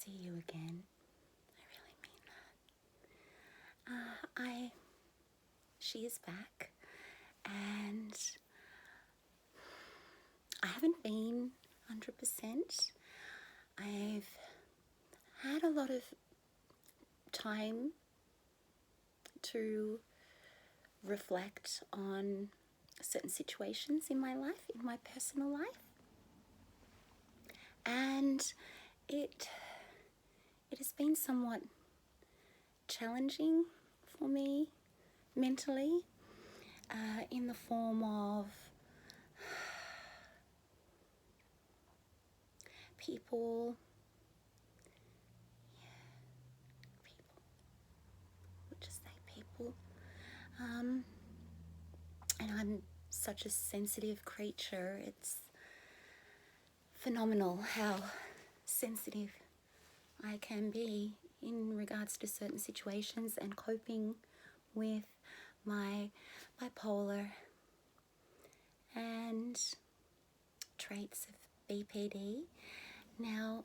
see you again. I really mean that. She is back, and I haven't been 100%. I've had a lot of time to reflect on certain situations in my life, in my personal life, and it has been somewhat challenging for me mentally, in the form of people, we'll just say people, and I'm such a sensitive creature. It's phenomenal how sensitive I can be in regards to certain situations and coping with my bipolar and traits of BPD. Now,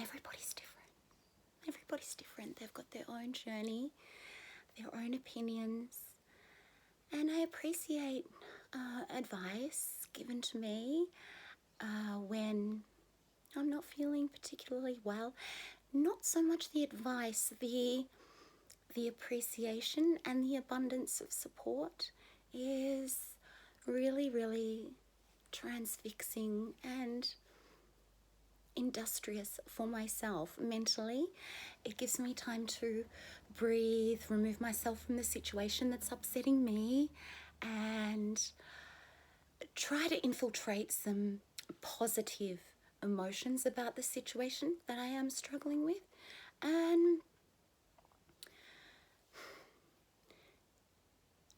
everybody's different. Everybody's different. They've got their own journey, their own opinions, and I appreciate advice given to me when I'm not feeling particularly well. Not so much the advice, the appreciation and the abundance of support is really, really transfixing and industrious for myself mentally. It gives me time to breathe, remove myself from the situation that's upsetting me, and try to infiltrate some positive emotions about the situation that I am struggling with. And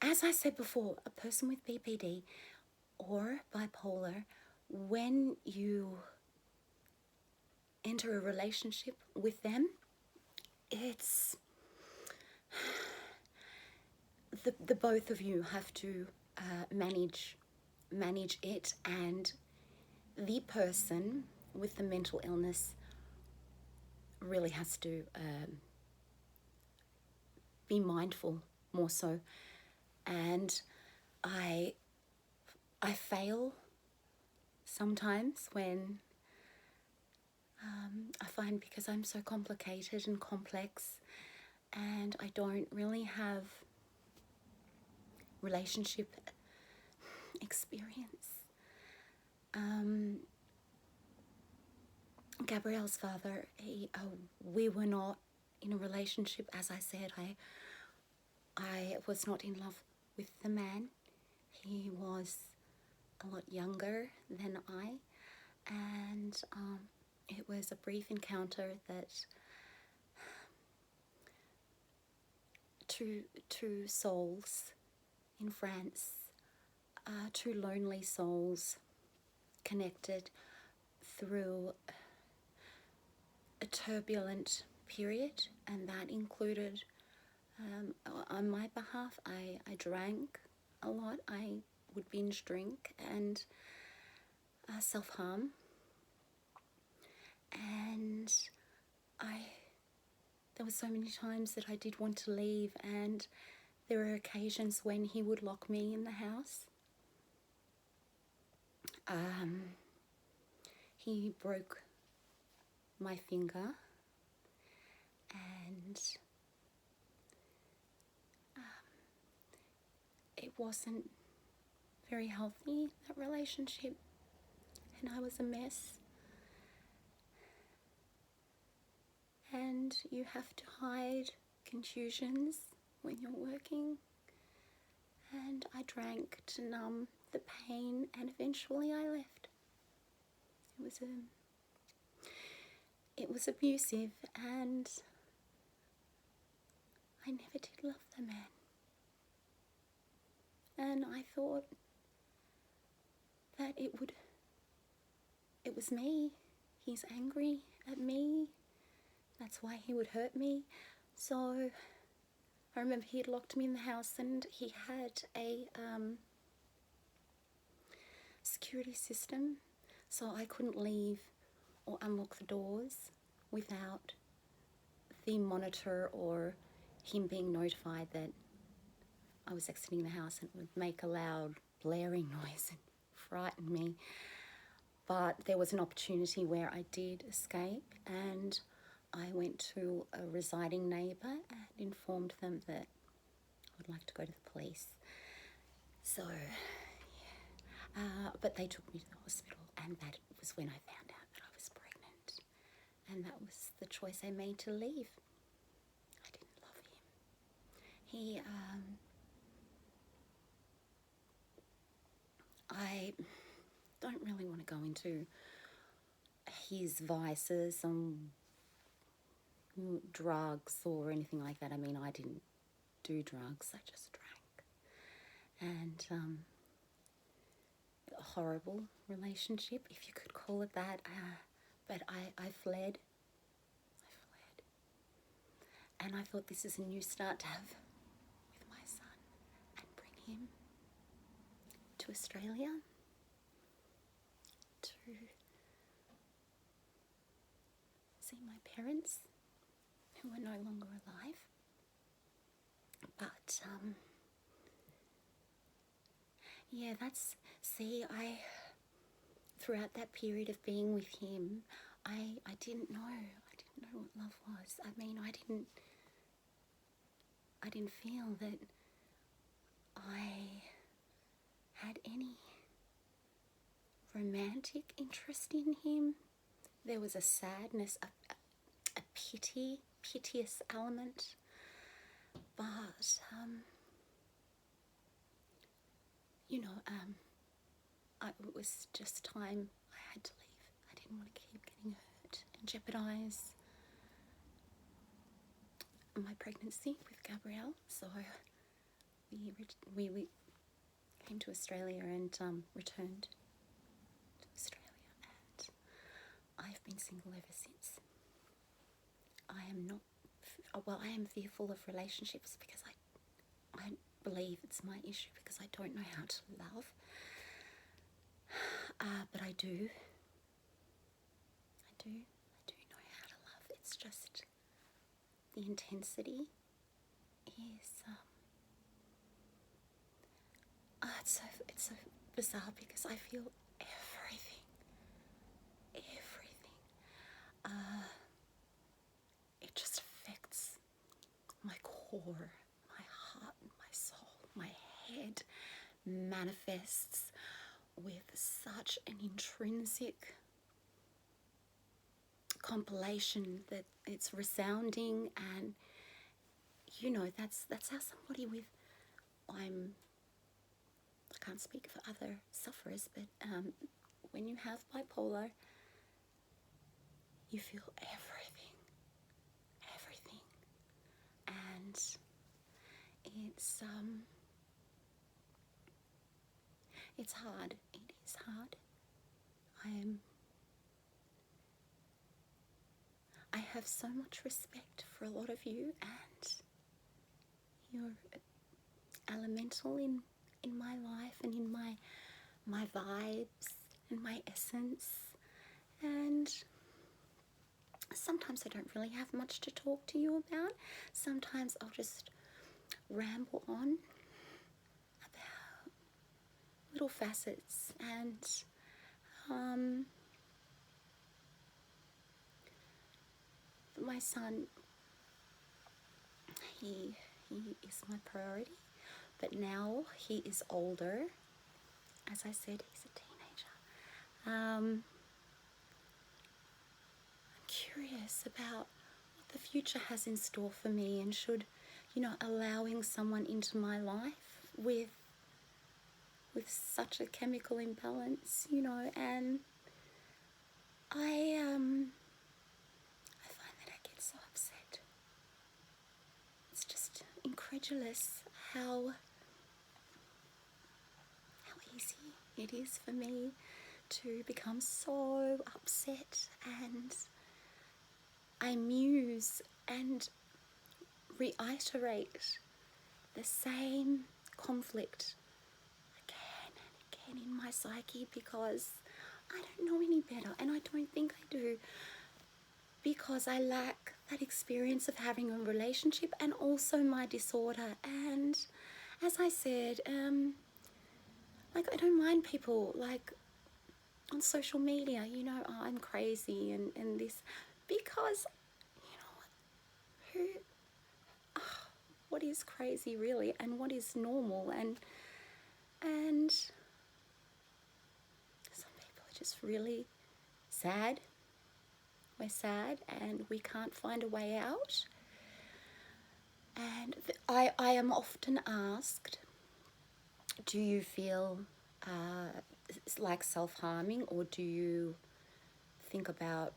as I said before, a person with BPD or bipolar, when you enter a relationship with them, it's the both of you have to manage it, and the person with the mental illness really has to be mindful more so. And I fail sometimes when I find, because I'm so complicated and complex and I don't really have relationship experience. Gabrielle's father, we were not in a relationship. As I said, I was not in love with the man. He was a lot younger than I, and it was a brief encounter that two souls in France, two lonely souls connected through a turbulent period, and that included, on my behalf, I drank a lot. I would binge drink and self-harm, and there were so many times that I did want to leave, and there were occasions when he would lock me in the house. He broke my finger, and it wasn't very healthy, that relationship, and I was a mess. And you have to hide contusions when you're working, and I drank to numb the pain, and eventually I left. It was abusive, and I never did love the man. And I thought that it was me. He's angry at me. That's why he would hurt me. So I remember he had locked me in the house, and he had a security system, so I couldn't leave or unlock the doors without the monitor or him being notified that I was exiting the house, and it would make a loud blaring noise and frighten me. But there was an opportunity where I did escape, and I went to a residing neighbour and informed them that I would like to go to the police. So, yeah. But they took me to the hospital, and that was when I found out that I was pregnant. And that was the choice I made to leave. I didn't love him. I don't really want to go into his vices and drugs or anything like that. I mean, I didn't do drugs, I just drank. And a horrible relationship, if you could call it that. But I fled. And I thought, this is a new start to have with my son and bring him to Australia to see my parents, who are no longer alive. But yeah, throughout that period of being with him, I didn't know what love was. I mean, I didn't feel that I had any romantic interest in him. There was a sadness, a piteous element, but it was just time. I had to leave. I didn't want to keep getting hurt and jeopardize my pregnancy with Gabrielle. So we came to Australia and returned to Australia, and I've been single ever since. I am fearful of relationships because I believe it's my issue because I don't know how to love. But I do know how to love. It's just the intensity is it's so bizarre because I feel everything. It just affects my core, my heart, my soul, my head manifests with such an intrinsic compilation that it's resounding, and that's how somebody with I can't speak for other sufferers, but when you have bipolar, you feel everything, and it's hard. It is hard. I have so much respect for a lot of you, and you're elemental in my life and in my vibes and my essence. And sometimes I don't really have much to talk to you about. Sometimes I'll just ramble on about little facets, and my son, he is my priority, but now he is older. As I said, he's a teenager. I'm curious about what the future has in store for me, and should, allowing someone into my life with such a chemical imbalance, and I find that I get so upset. It's just incredulous how easy it is for me to become so upset, and I muse and reiterate the same conflict again and again in my psyche because I don't know any better, and I don't think I do, because I lack that experience of having a relationship and also my disorder. And as I said, like, I don't mind people, like, on social media, you know, oh, I'm crazy and this, because, you know, what is crazy really, and what is normal, and some people are just really sad. We're sad and we can't find a way out. And I am often asked, do you feel like self-harming, or do you think about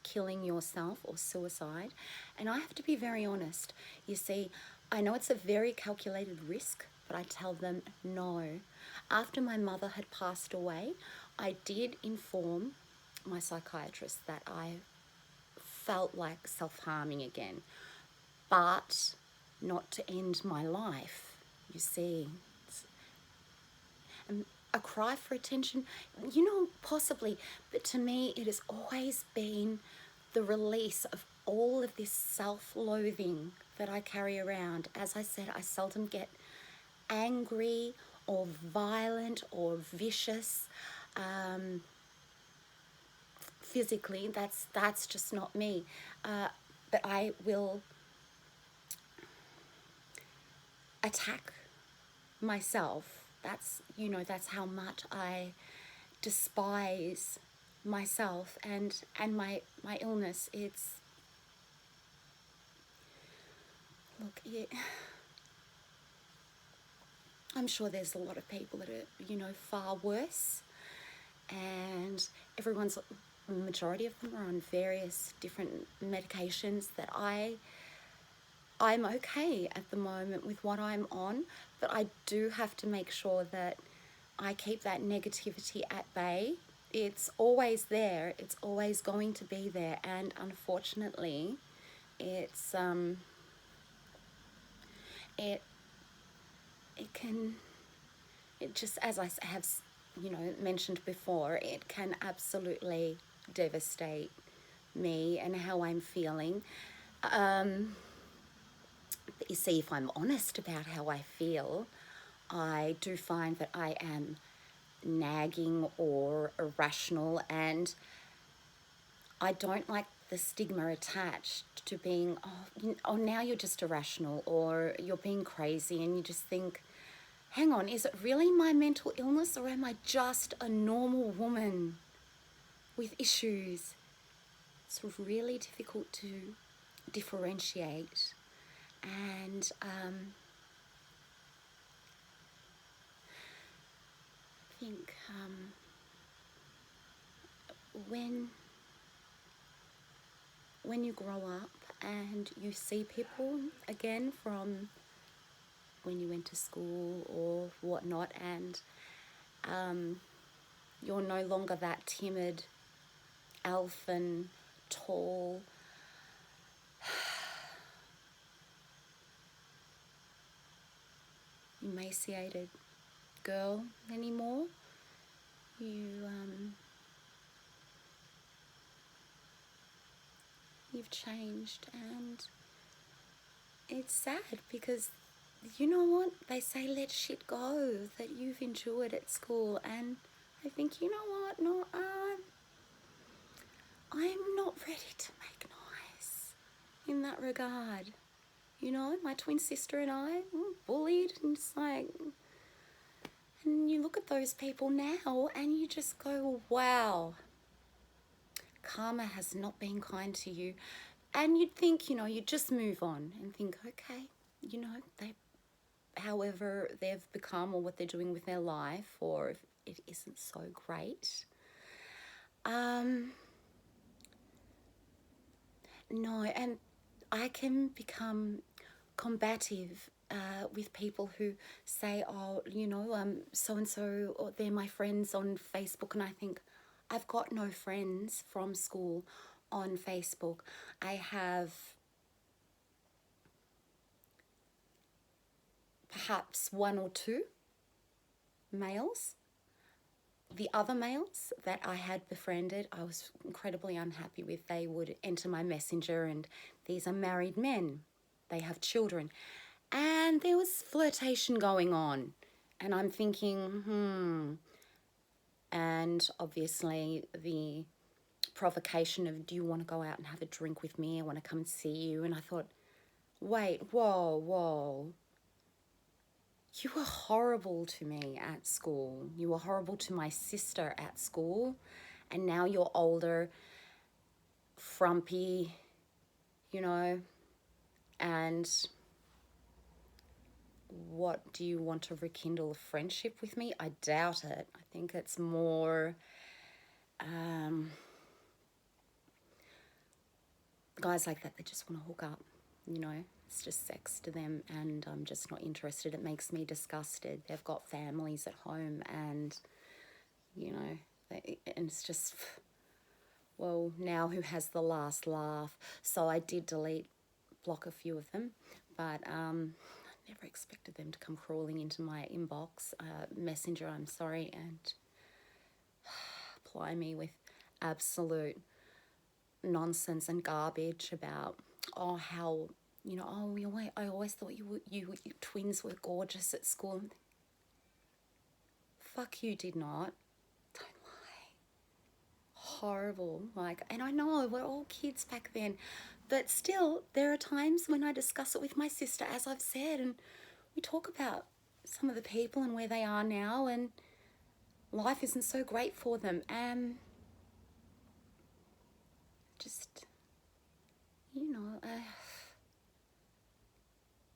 killing yourself or suicide? And I have to be very honest. You see, I know it's a very calculated risk, but I tell them no. After my mother had passed away, I did inform my psychiatrist that I felt like self-harming again, but not to end my life. You see, a cry for attention, you know, possibly, but to me it has always been the release of all of this self-loathing that I carry around. As I said, I seldom get angry or violent or vicious physically. That's just not me. But I will attack myself. That's, you know, that's how much I despise myself and my illness. It's, look, I'm sure there's a lot of people that are, you know, far worse, and majority of them are on various different medications. That I'm okay at the moment with what I'm on, but I do have to make sure that I keep that negativity at bay. It's always there. It's always going to be there. And unfortunately, it's, it just, as I have, you know, mentioned before, it can absolutely devastate me and how I'm feeling. But you see, if I'm honest about how I feel, I do find that I am nagging or irrational, and I don't like the stigma attached to being, oh, now you're just irrational, or you're being crazy, and you just think, hang on, is it really my mental illness, or am I just a normal woman with issues? It's really difficult to differentiate. And I think when you grow up and you see people again from when you went to school or whatnot, and you're no longer that timid, elfin, tall, emaciated girl anymore. You've changed, and it's sad because, you know what, they say let shit go that you've endured at school, and I think, you know what, no, I'm not ready to make noise in that regard. You know, my twin sister and I were bullied, and it's like, and you look at those people now and you just go, wow, karma has not been kind to you. And you'd think, you know, you'd just move on and think, okay, you know, however they've become or what they're doing with their life, or if it isn't so great. No, and I can become combative with people who say, oh, you know, so-and-so, or they're my friends on Facebook, and I think, I've got no friends from school on Facebook. I have perhaps one or two, males. The other males that I had befriended, I was incredibly unhappy with. They would enter my messenger and these are married men. They have children. And there was flirtation going on. And I'm thinking, And obviously the provocation of, do you want to go out and have a drink with me? I want to come and see you. And I thought, wait, whoa. You were horrible to me at school. You were horrible to my sister at school. And now you're older, frumpy, and what, do you want to rekindle a friendship with me? I doubt it. I think it's more guys like that, they just want to hook up, it's just sex to them, and I'm just not interested. It makes me disgusted. They've got families at home, and and it's just, well, now who has the last laugh? So I did block a few of them, but I never expected them to come crawling into my inbox, messenger, I'm sorry, and ply me with absolute nonsense and garbage about, how, I always thought you twins were gorgeous at school. Fuck, you did not. Don't lie. Horrible. And I know we're all kids back then, but still, there are times when I discuss it with my sister, as I've said, and we talk about some of the people and where they are now, and life isn't so great for them. And just,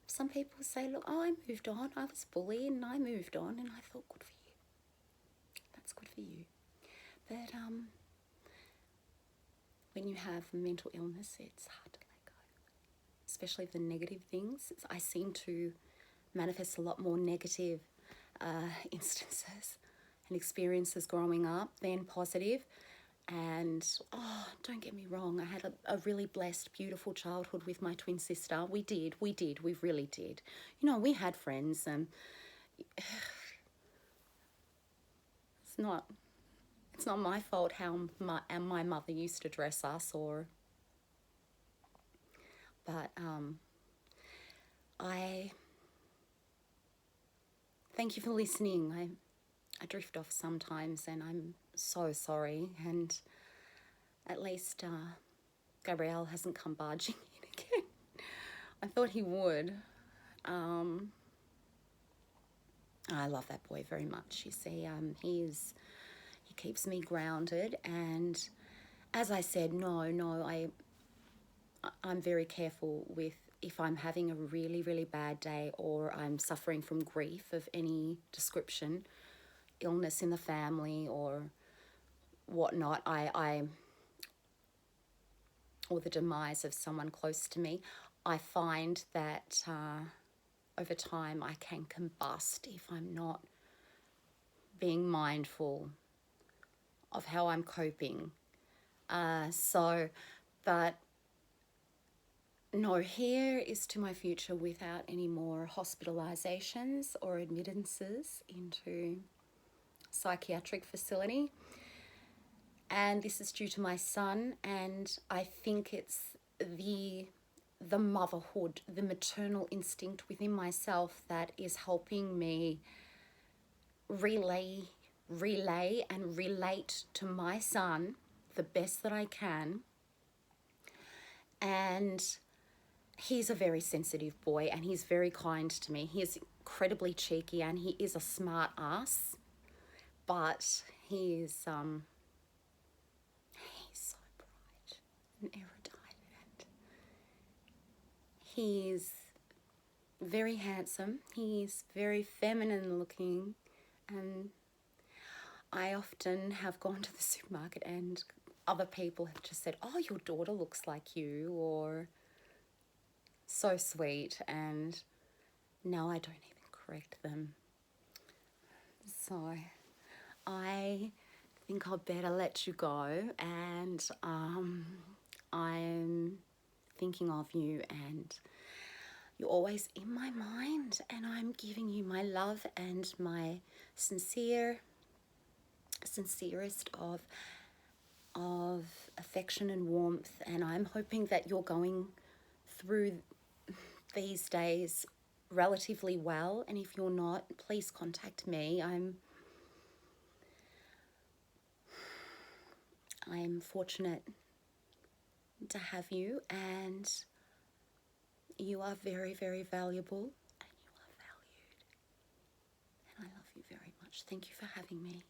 some people say, look, I moved on. I was bullied and I moved on, and I thought, good for you. That's good for you. But when you have mental illness, it's hard to let go, especially the negative things. I seem to manifest a lot more negative instances and experiences growing up than positive. And, don't get me wrong, I had a really blessed, beautiful childhood with my twin sister. We really did. We had friends, and it's not my fault how my mother used to dress us, but I thank you for listening. I drift off sometimes, and I'm so sorry, and at least Gabrielle hasn't come barging in again. I thought he would. I love that boy very much. You see, he keeps me grounded, and as I said, I'm very careful with, if I'm having a really, really bad day or I'm suffering from grief of any description, illness in the family or whatnot, or the demise of someone close to me, I find that over time I can combust if I'm not being mindful of how I'm coping. But no, here is to my future without any more hospitalizations or admittances into psychiatric facility. And this is due to my son, and I think it's the motherhood, the maternal instinct within myself that is helping me relay and relate to my son the best that I can. And he's a very sensitive boy, and he's very kind to me. He is incredibly cheeky, and he is a smart ass, but he's so bright and erudite, and he's very handsome. He's very feminine looking, and I often have gone to the supermarket and other people have just said, oh, your daughter looks like you, or so sweet, and no, I don't even correct them. So I think I'll better let you go, and I'm thinking of you, and You're always in my mind, and I'm giving you my love and my sincerest of affection and warmth. And I'm hoping that you're going through these days relatively well. And if you're not, please contact me. I'm fortunate to have you, and you are very, very valuable, and you are valued. And I love you very much. Thank you for having me.